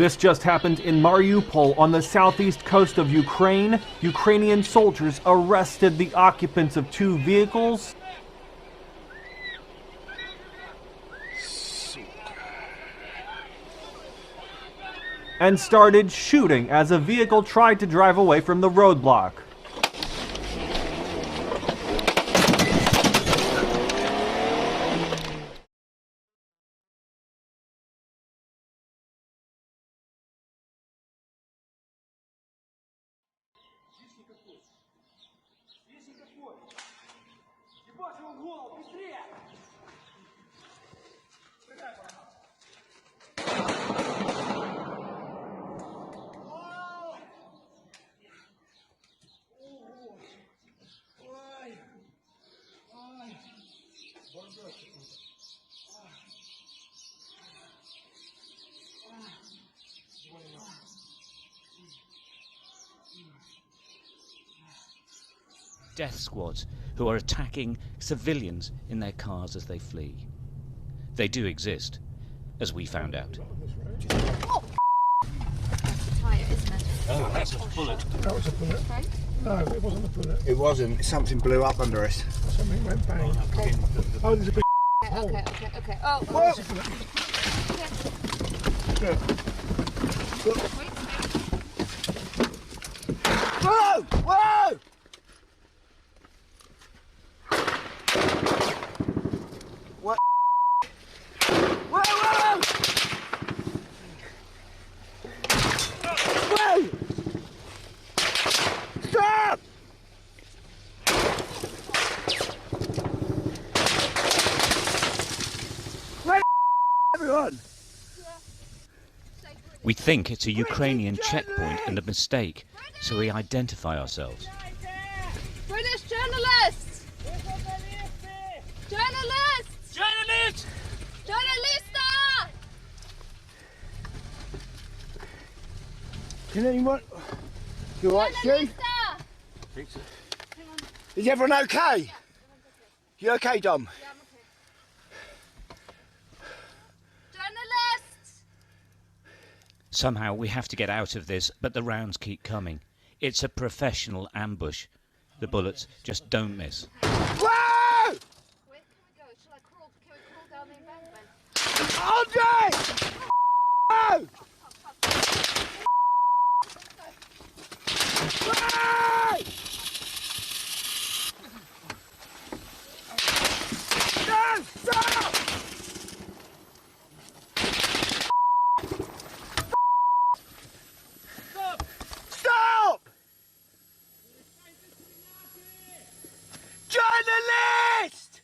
This just happened in Mariupol on the southeast coast of Ukraine. Ukrainian soldiers arrested the occupants of two vehicles and started shooting as a vehicle tried to drive away from the roadblock. Death squads who are attacking civilians in their cars as they flee. They do exist, as we found out. Oh, that's a tyre, isn't it? Oh, that's a bullet. That was a bullet. Okay. No, it wasn't a bullet. It wasn't. Something blew up under us. Something went bang. Okay. Oh, there's a big hole. Okay. Oh, What? okay. Wait. Whoa! Whoa! What? Whoa! Whoa! Whoa! Stop! Wait, everyone! We think it's a Ukrainian checkpoint and a mistake, so we identify ourselves. British journalists! Journalists! Journalist! Journalista! Can anyone? You alright, Stu? Journalista! Is everyone okay? You okay, Dom? Yeah, I'm okay. Journalists! Somehow we have to get out of this, but the rounds keep coming. It's a professional ambush. The bullets just don't miss. Whoa! Where can we go? Shall I crawl? Can we crawl down the embankment? Andre! Whoa! Whoa! No! Stop! Stop! Journalist!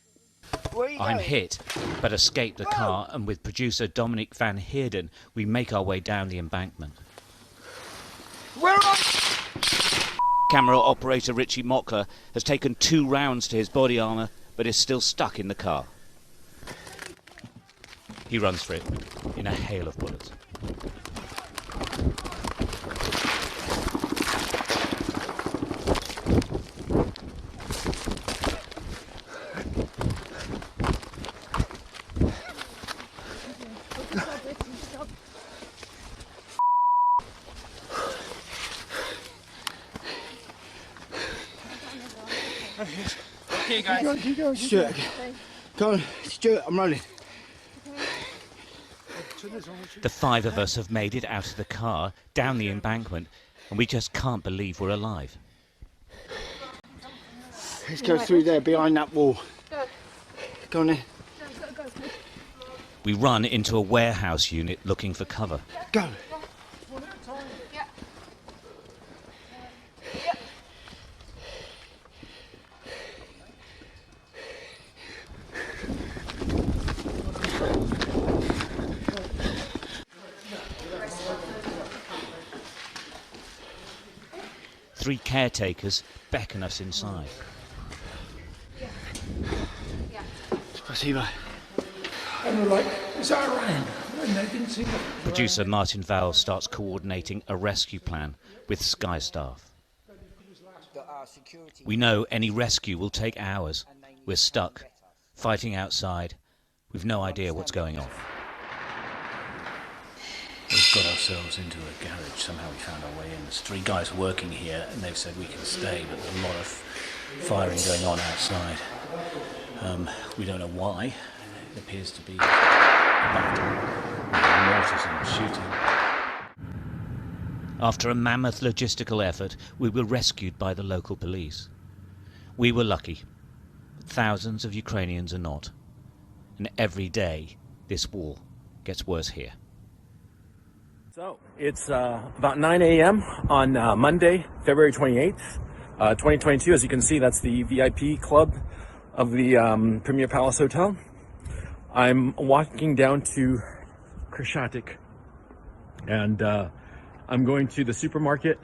Where are you I'm going? hit, but escape the car, and with producer Dominic van Heerden, we make our way down the embankment. Where are Camera operator Richie Mockler has taken 2 rounds to his body armour, but is still stuck in the car. He runs for it in a hail of bullets. Okay, guys. Keep going. Stuart? Come on, Stuart, I'm rolling. The 5 of us have made it out of the car, down the embankment, and we just can't believe we're alive. Let's go through there, behind that wall. Go. Go on then. Go. We run into a warehouse unit looking for cover. Go. Yeah. Three caretakers beckon us inside. Spasibo. And we're like, is that a round? And they didn't see that. Producer Martin Val starts coordinating a rescue plan with Sky staff. We know any rescue will take hours. We're stuck, fighting outside. We've no idea what's going on. We've got ourselves into a garage. Somehow we found our way in. There's 3 guys working here, and they've said we can stay, but there's a lot of firing going on outside. We don't know why. It appears to be a battle with mortars and shooting. After a mammoth logistical effort, we were rescued by the local police. We were lucky. Thousands of Ukrainians are not. And every day, this war gets worse here. So it's about 9 a.m. on Monday, February 28th, 2022. As you can see, that's the VIP club of the Premier Palace Hotel. I'm walking down to Krashatik, and I'm going to the supermarket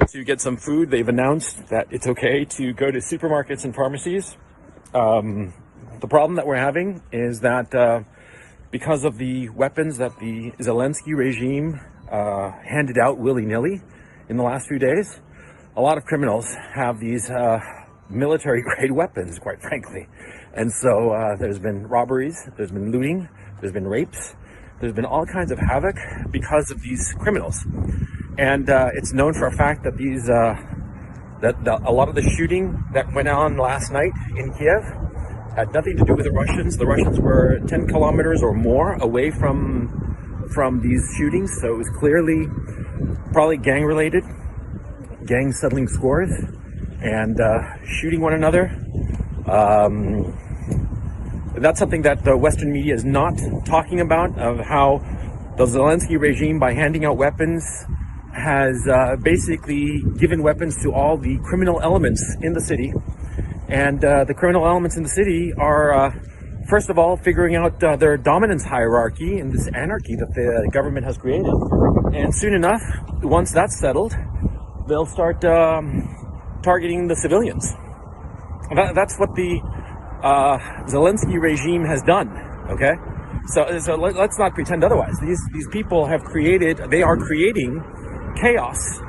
to get some food. They've announced that it's okay to go to supermarkets and pharmacies. The problem that we're having is that because of the weapons that the Zelensky regime handed out willy-nilly in the last few days, a lot of criminals have these military-grade weapons, quite frankly. And so there's been robberies, there's been looting, there's been rapes, there's been all kinds of havoc because of these criminals. And it's known for a fact that these a lot of the shooting that went on last night in Kiev had nothing to do with the Russians. The Russians were 10 kilometers or more away from these shootings, so it was clearly probably gang-related, gangs settling scores and shooting one another. That's something that the Western media is not talking about, of how the Zelensky regime, by handing out weapons, has basically given weapons to all the criminal elements in the city. And the criminal elements in the city are, first of all, figuring out their dominance hierarchy and this anarchy that the government has created. And soon enough, once that's settled, they'll start targeting the civilians. That's what the Zelensky regime has done, okay? So let's not pretend otherwise. These people have they are creating chaos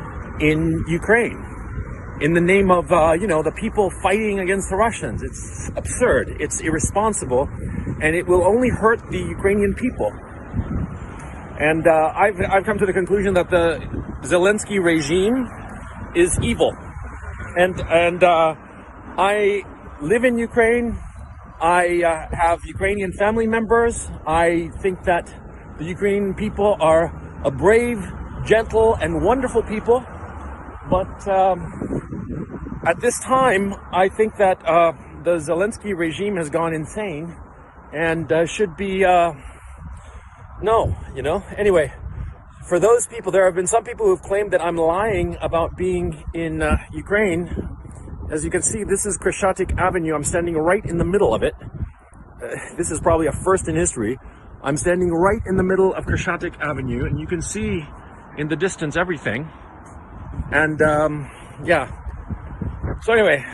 in Ukraine in the name of, the people fighting against the Russians. It's absurd, it's irresponsible, and it will only hurt the Ukrainian people. And I've come to the conclusion that the Zelensky regime is evil. And I live in Ukraine. I have Ukrainian family members. I think that the Ukrainian people are a brave, gentle, and wonderful people. But at this time, I think that the Zelensky regime has gone insane and should be, Anyway, for those people, there have been some people who have claimed that I'm lying about being in Ukraine. As you can see, this is Krashatik Avenue. I'm standing right in the middle of it. This is probably a first in history. I'm standing right in the middle of Krashatik Avenue, and you can see in the distance everything. And, yeah. So anyway.